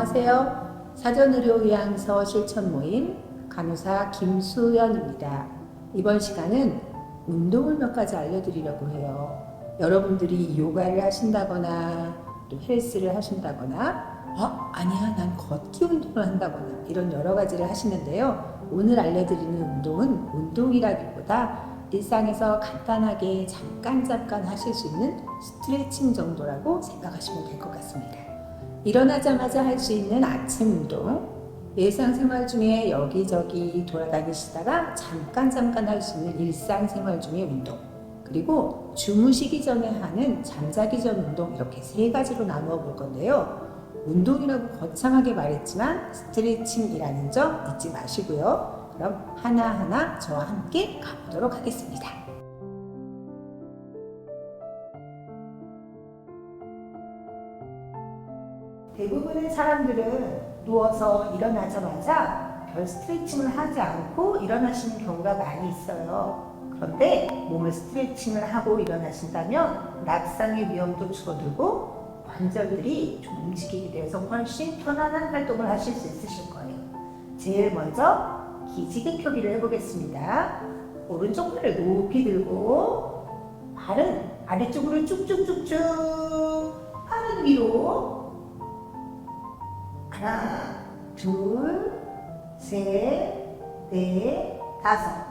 안녕하세요. 사전의료의학서 실천 모임 간호사 김수연입니다. 이번 시간은 운동을 몇 가지 알려드리려고 해요. 여러분들이 요가를 하신다거나 또 헬스를 하신다거나 아니야 난 걷기 운동을 한다거나 이런 여러 가지를 하시는데요. 오늘 알려드리는 운동은 운동이라기보다 일상에서 간단하게 잠깐 하실 수 있는 스트레칭 정도라고 생각하시면 될 것 같습니다. 일어나자마자 할 수 있는 아침 운동, 일상생활 중에 여기저기 돌아다니시다가 잠깐 할 수 있는 일상생활 중의 운동, 그리고 주무시기 전에 하는 잠자기 전 운동, 이렇게 세 가지로 나누어 볼 건데요. 운동이라고 거창하게 말했지만 스트레칭이라는 점 잊지 마시고요. 그럼 하나하나 저와 함께 가보도록 하겠습니다. 대부분의 사람들은 누워서 일어나자마자 별 스트레칭을 하지 않고 일어나시는 경우가 많이 있어요. 그런데 몸을 스트레칭을 하고 일어나신다면 낙상의 위험도 줄어들고 관절들이 좀 움직이게 돼서 훨씬 편안한 활동을 하실 수 있으실 거예요. 제일 먼저 기지개 펴기를 해보겠습니다. 오른쪽 팔을 높이 들고 발은 아래쪽으로 쭉쭉쭉쭉, 팔은 위로. 하나, 둘, 셋, 넷, 다섯.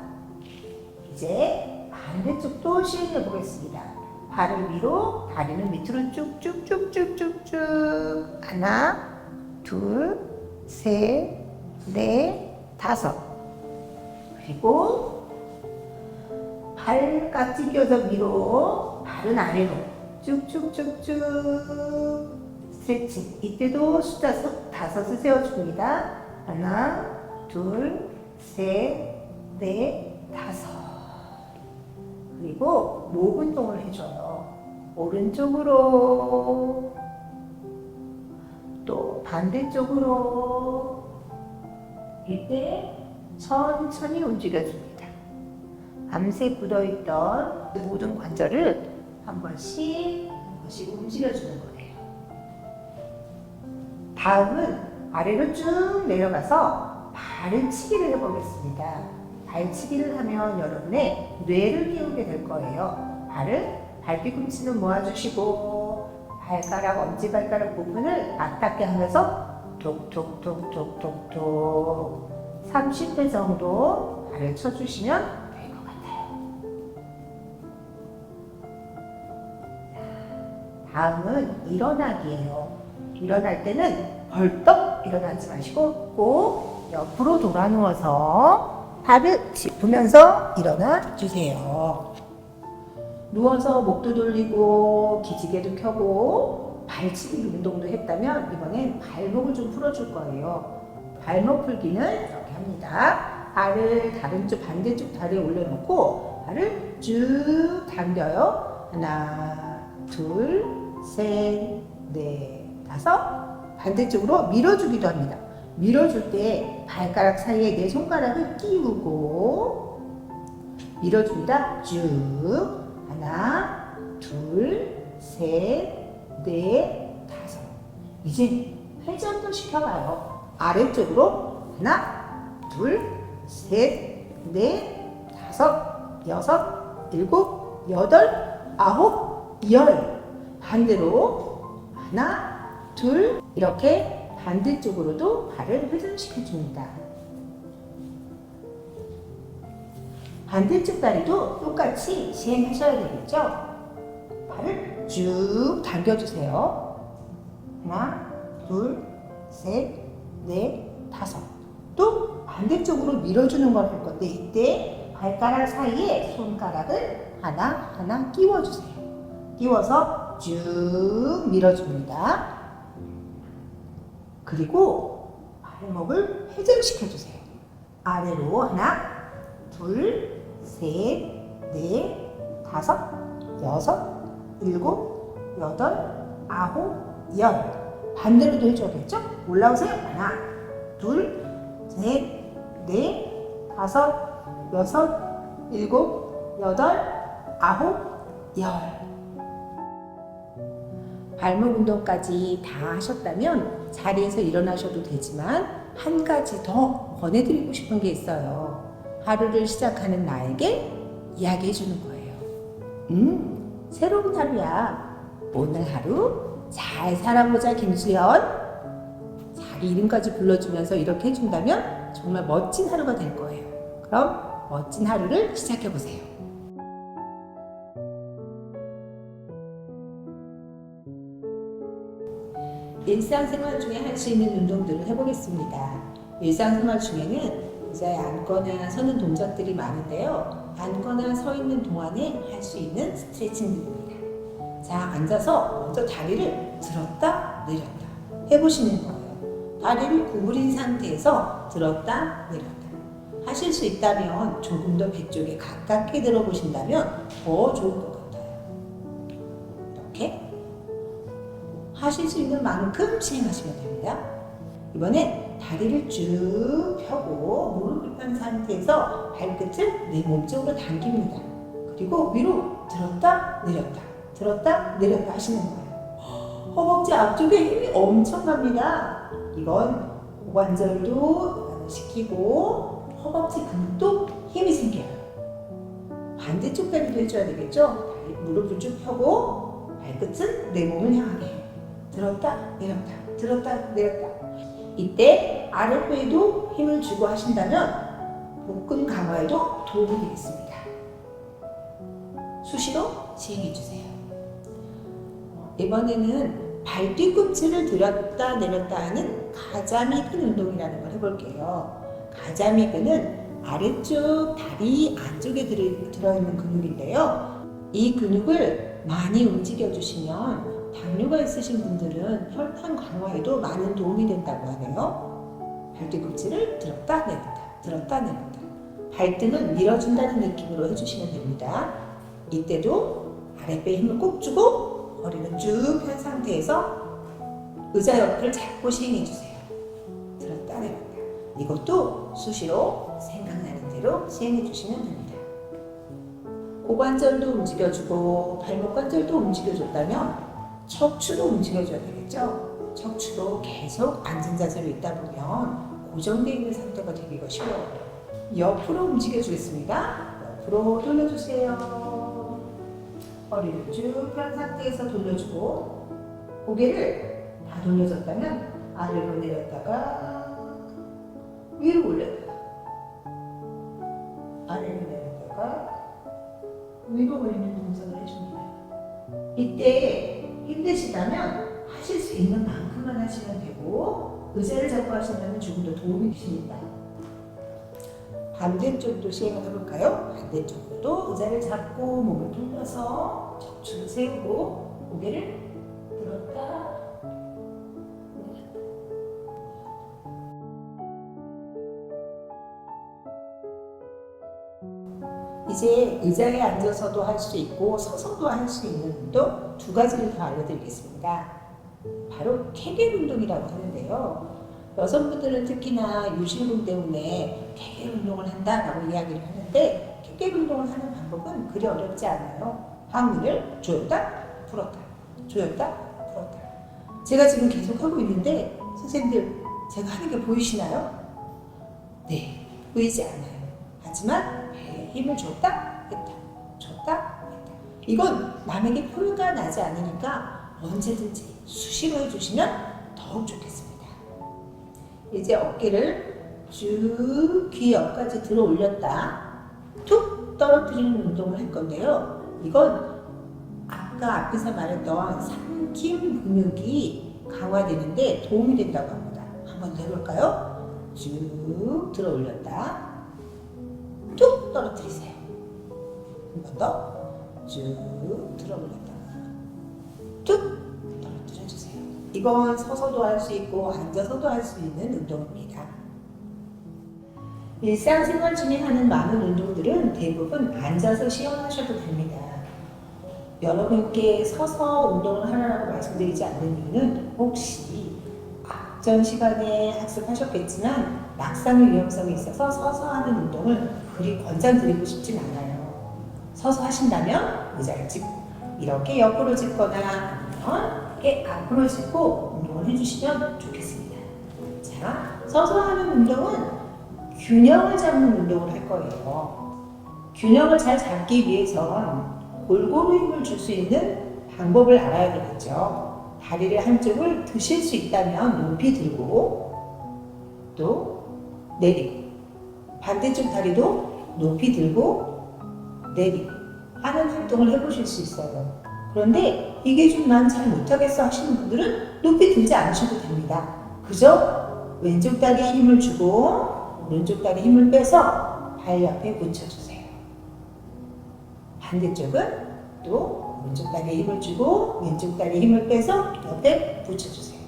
이제 반대쪽도 시행해 보겠습니다. 발을 위로, 다리는 밑으로 쭉쭉쭉쭉쭉쭉. 하나, 둘, 셋, 넷, 다섯. 그리고 발깍지 껴서 위로, 발은 아래로 쭉쭉쭉쭉. 스트레칭. 이때도 숫자 5을 세워줍니다. 하나, 둘, 셋, 넷, 다섯. 그리고 목 운동을 해줘요. 오른쪽으로, 또 반대쪽으로. 이때 천천히 움직여줍니다. 밤새 굳어있던 모든 관절을 한 번씩 움직여주는 거예요. 다음은 아래로 쭉 내려가서 발치기를 해보겠습니다. 발치기를 하면 여러분의 뇌를 키우게 될 거예요. 발을 발뒤꿈치는 모아주시고 발가락, 엄지발가락 부분을 맞닿게 하면서 톡톡톡톡톡톡 30회 정도 발을 쳐주시면 될 것 같아요. 다음은 일어나기예요. 일어날 때는 벌떡 일어나지 마시고 꼭 옆으로 돌아 누워서 발을 짚으면서 일어나 주세요. 누워서 목도 돌리고 기지개도 켜고 발치기 운동도 했다면 이번엔 발목을 좀 풀어줄 거예요. 발목 풀기는 이렇게 합니다. 발을 다른 쪽 반대쪽 다리에 올려놓고 발을 쭉 당겨요. 하나, 둘, 셋, 넷, 다섯. 반대쪽으로 밀어주기도 합니다. 밀어줄 때 발가락 사이에 내 손가락을 끼우고 밀어줍니다. 쭉. 하나, 둘, 셋, 넷, 다섯. 이제 회전도 시켜봐요. 아래쪽으로 하나, 둘, 셋, 넷, 다섯, 여섯, 일곱, 여덟, 아홉, 열. 반대로 하나, 둘, 이렇게 반대쪽으로도 발을 회전시켜줍니다. 반대쪽 다리도 똑같이 시행하셔야 되겠죠? 발을 쭉 당겨주세요. 하나, 둘, 셋, 넷, 다섯. 또 반대쪽으로 밀어주는 걸 할 건데 이때 발가락 사이에 손가락을 하나 끼워주세요. 끼워서 쭉 밀어줍니다. 그리고 발목을 회전시켜주세요. 아래로 하나, 둘, 셋, 넷, 다섯, 여섯, 일곱, 여덟, 아홉, 열. 반대로도 해줘야겠죠? 올라오세요. 하나, 둘, 셋, 넷, 다섯, 여섯, 일곱, 여덟, 아홉, 열. 발목 운동까지 다 하셨다면 자리에서 일어나셔도 되지만 한 가지 더 권해드리고 싶은 게 있어요. 하루를 시작하는 나에게 이야기해 주는 거예요. 새로운 하루야. 오늘 하루 잘 살아보자 김수연. 자기 이름까지 불러주면서 이렇게 해준다면 정말 멋진 하루가 될 거예요. 그럼 멋진 하루를 시작해 보세요. 일상생활 중에 할 수 있는 운동들을 해보겠습니다. 일상생활 중에는 의자에 앉거나 서는 동작들이 많은데요. 앉거나 서 있는 동안에 할 수 있는 스트레칭들입니다. 자, 앉아서 먼저 다리를 들었다 내렸다 해보시는 거예요. 다리를 구부린 상태에서 들었다 내렸다 하실 수 있다면 조금 더 배 쪽에 가깝게 들어보신다면 더 좋을 것 같아요. 이렇게 하실 수 있는 만큼 진행하시면 됩니다. 이번엔 다리를 쭉 펴고 무릎을 편 상태에서 발끝을 내 몸쪽으로 당깁니다. 그리고 위로 들었다 내렸다 들었다 내렸다 하시는 거예요. 허벅지 앞쪽에 힘이 엄청납니다. 이건 고관절도 시키고 허벅지 근육도 힘이 생겨요. 반대쪽 다리도 해줘야 되겠죠? 무릎을 쭉 펴고 발끝은 내 몸을 향하게 들었다 내렸다 들었다 내렸다. 이때 아랫배에도 힘을 주고 하신다면 복근 강화에도 도움이 되겠습니다. 수시로 시행해 주세요. 이번에는 발 뒤꿈치를 들었다 내렸다 하는 가자미근 운동이라는 걸 해볼게요. 가자미근은 아래쪽 다리 안쪽에 들어있는 근육인데요. 이 근육을 많이 움직여 주시면 당뇨가 있으신 분들은 혈당 강화에도 많은 도움이 된다고 하네요. 발 뒤꿈치를 들었다 내렸다 들었다 내렸다. 발등을 밀어준다는 느낌으로 해주시면 됩니다. 이때도 아랫배에 힘을 꼭 주고 허리는 쭉 편 상태에서 의자 옆을 잡고 시행해주세요. 들었다 내렸다. 이것도 수시로 생각나는 대로 시행해주시면 됩니다. 고관절도 움직여주고 발목 관절도 움직여줬다면 척추도 움직여줘야 되겠죠? 척추도 계속 앉은 자세로 있다 보면 고정되어 있는 상태가 되기가 쉬워요. 옆으로 움직여주겠습니다. 옆으로 돌려주세요. 허리를 쭉 편 상태에서 돌려주고 고개를 다 돌려줬다면 아래로 내렸다가 위로 올렸다가 아래로 내렸다가 위로 올리는 동작을 해줍니다. 이때 힘드시다면 하실 수 있는 만큼만 하시면 되고 의자를 잡고 하신다면 조금 더 도움이 되십니다. 반대쪽도 시행을 해볼까요? 반대쪽으로도 의자를 잡고 몸을 돌려서 척추를 세우고 고개를 들었다 내렸다. 이제 의자에 앉아서도 할 수 있고 서서도 할 수 있는 운동 두 가지를 더 알려드리겠습니다. 바로 케겔 운동이라고 하는데요. 여성분들은 특히나 유실금 때문에 케겔 운동을 한다라고 이야기를 하는데 케겔 운동을 하는 방법은 그리 어렵지 않아요. 항문을 조였다 풀었다 조였다 풀었다. 제가 지금 계속 하고 있는데 선생님들 제가 하는 게 보이시나요? 네, 보이지 않아요. 하지만 배에 힘을 줬다 했다 줬다 했다. 이건 남에게 표가 나지 않으니까 언제든지 수시로 해주시면 더욱 좋겠습니다. 이제 어깨를 쭉 귀 옆까지 들어 올렸다 툭 떨어뜨리는 운동을 할 건데요. 이건 아까 앞에서 말했던 삼kim 근육이 강화되는데 도움이 된다고 합니다. 한번 더 해볼까요? 쭉 들어 올렸다 툭 떨어뜨리세요. 한 번 더 쭉 들어 올렸다가 툭 떨어뜨려주세요. 이건 서서도 할 수 있고 앉아서도 할 수 있는 운동입니다. 일상생활 중에 하는 많은 운동들은 대부분 앉아서 시연하셔도 됩니다. 여러분께 서서 운동을 하라고 말씀드리지 않는 이유는 혹시 앞전 시간에 학습하셨겠지만 낙상의 위험성이 있어서 서서 하는 운동을 그리 권장드리고 싶진 않아요. 서서 하신다면 의자를 짚고 이렇게 옆으로 짚거나 아니면 가볍게 앞으로 짚고 운동을 해주시면 좋겠습니다. 자, 서서 하는 운동은 균형을 잡는 운동을 할 거예요. 균형을 잘 잡기 위해선 골고루 힘을 줄 수 있는 방법을 알아야 되겠죠. 다리를 한쪽을 드실 수 있다면 높이 들고 또 내리고, 반대쪽 다리도 높이 들고 내리고 하는 활동을 해보실 수 있어요. 그런데 이게 좀 난 잘 못하겠어 하시는 분들은 높이 들지 않으셔도 됩니다. 그저 왼쪽 다리에 힘을 주고 오른쪽 다리에 힘을 빼서 발 옆에 붙여주세요. 반대쪽은 또 오른쪽 다리에 힘을 주고 왼쪽 다리에 힘을 빼서 옆에 붙여주세요.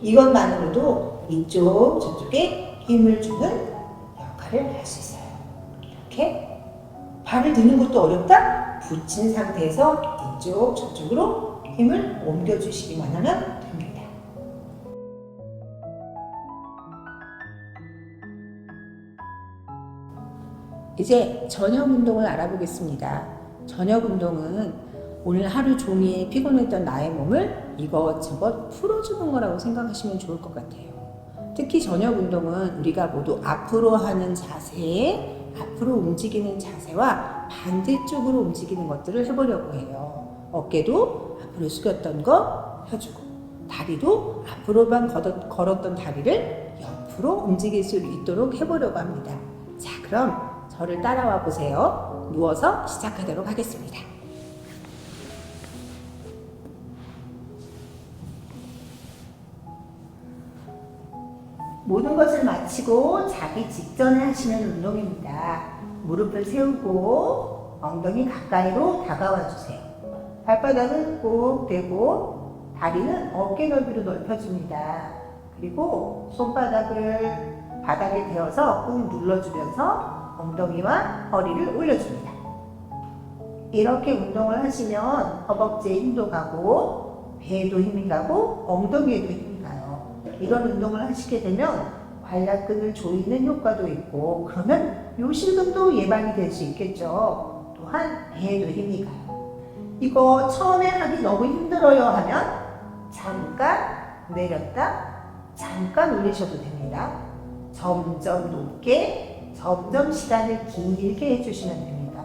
이것만으로도 이쪽 저쪽에 힘을 주는 역할을 할 수 있어요. 이렇게 발을 드는 것도 어렵다? 붙인 상태에서 이쪽 저쪽으로 힘을 옮겨주시기만 하면 됩니다. 이제 저녁 운동을 알아보겠습니다. 저녁 운동은 오늘 하루 종일 피곤했던 나의 몸을 이것저것 풀어주는 거라고 생각하시면 좋을 것 같아요. 특히 저녁 운동은 우리가 모두 앞으로 하는 자세, 앞으로 움직이는 자세와 반대쪽으로 움직이는 것들을 해보려고 해요. 어깨도 앞으로 숙였던 거 펴주고, 다리도 앞으로만 걸었던 다리를 옆으로 움직일 수 있도록 해보려고 합니다. 자, 그럼 저를 따라와 보세요. 누워서 시작하도록 하겠습니다. 모든 것을 마치고 자기 직전에 하시는 운동입니다. 무릎을 세우고 엉덩이 가까이로 다가와 주세요. 발바닥은 꼭 대고 다리는 어깨 넓이로 넓혀줍니다. 그리고 손바닥을 바닥에 대어서 꾹 눌러주면서 엉덩이와 허리를 올려줍니다. 이렇게 운동을 하시면 허벅지에 힘도 가고 배에도 힘이 가고 엉덩이에도 힘이 가요. 이런 운동을 하시게 되면 관략근을 조이는 효과도 있고 그러면 요실금도 예방이 될 수 있겠죠. 또한 배에도 힘이 가요. 이거 처음에 하기 너무 힘들어요 하면 잠깐 내렸다 잠깐 올리셔도 됩니다. 점점 높게 점점 시간을 길게 해주시면 됩니다.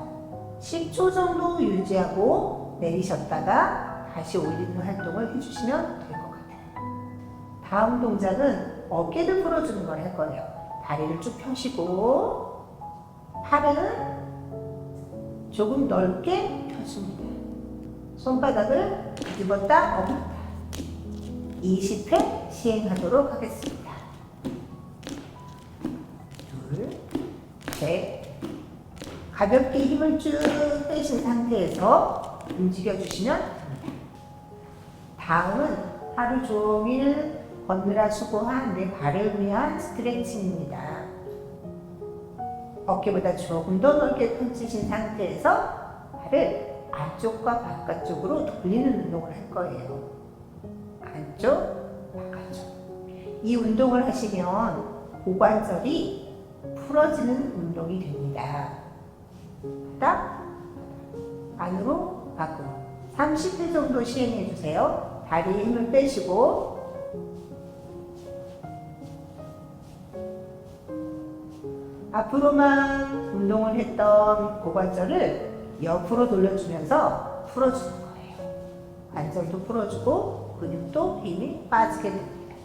10초 정도 유지하고 내리셨다가 다시 올리는 활동을 해주시면 될 것 같아요. 다음 동작은 어깨를 풀어주는 걸 할 거예요. 다리를 쭉 펴시고 팔은 조금 넓게 펴줍니다. 손바닥을 뒤집었다 엎었다 20회 시행하도록 하겠습니다. 둘, 셋. 가볍게 힘을 쭉 빼신 상태에서 움직여 주시면 됩니다. 다음은 하루 종일 걷느라 수고한 내 발을 위한 스트레칭입니다. 어깨보다 조금 더 넓게 펼치신 상태에서 발을 안쪽과 바깥쪽으로 돌리는 운동을 할 거예요. 안쪽, 바깥쪽. 이 운동을 하시면 고관절이 풀어지는 운동이 됩니다. 바닥, 안으로, 밖으로. 30회 정도 시행해 주세요. 다리에 힘을 빼시고 앞으로만 운동을 했던 고관절을 옆으로 돌려주면서 풀어주는 거예요. 관절도 풀어주고 근육도 힘이 빠지게 됩니다.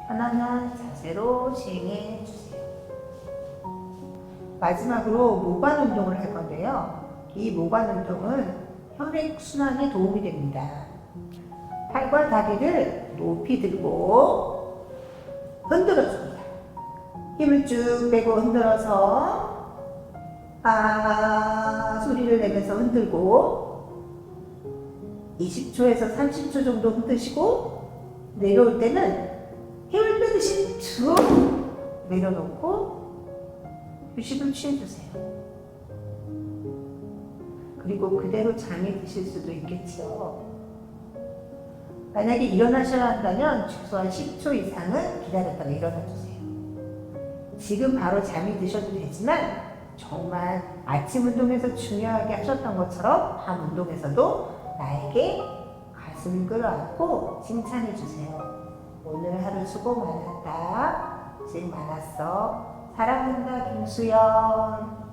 편안한 자세로 시행해 주세요. 마지막으로 모관 운동을 할 건데요. 이 모관 운동은 혈액순환에 도움이 됩니다. 팔과 다리를 높이 들고 흔들어줍니다. 힘을 쭉 빼고 흔들어서 소리를 내면서 흔들고 20초에서 30초 정도 흔드시고 내려올 때는 힘을 빼듯이 쭉 내려놓고 휴식을 취해주세요. 그리고 그대로 잠이 드실 수도 있겠죠. 만약에 일어나셔야 한다면 최소한 10초 이상은 기다렸다가 일어나주세요. 지금 바로 잠이 드셔도 되지만 정말 아침 운동에서 중요하게 하셨던 것처럼 밤 운동에서도 나에게 가슴을 끌어안고 칭찬해 주세요. 오늘 하루 수고 많았다. 고생 많았어. 사랑한다, 김수연.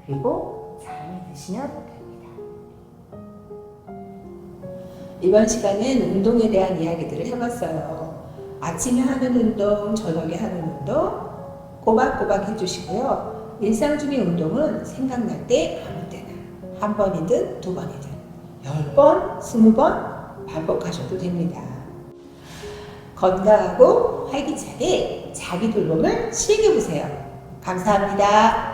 그리고 잠이 드시면 됩니다. 이번 시간은 운동에 대한 이야기들을 해봤어요. 아침에 하는 운동, 저녁에 하는 운동 꼬박꼬박 해주시고요. 일상 중의 운동은 생각날 때 아무 때나 한 번이든 두 번이든 10번, 20번 반복하셔도 됩니다. 건강하고 활기차게 자기 돌봄을 시행해보세요. 감사합니다.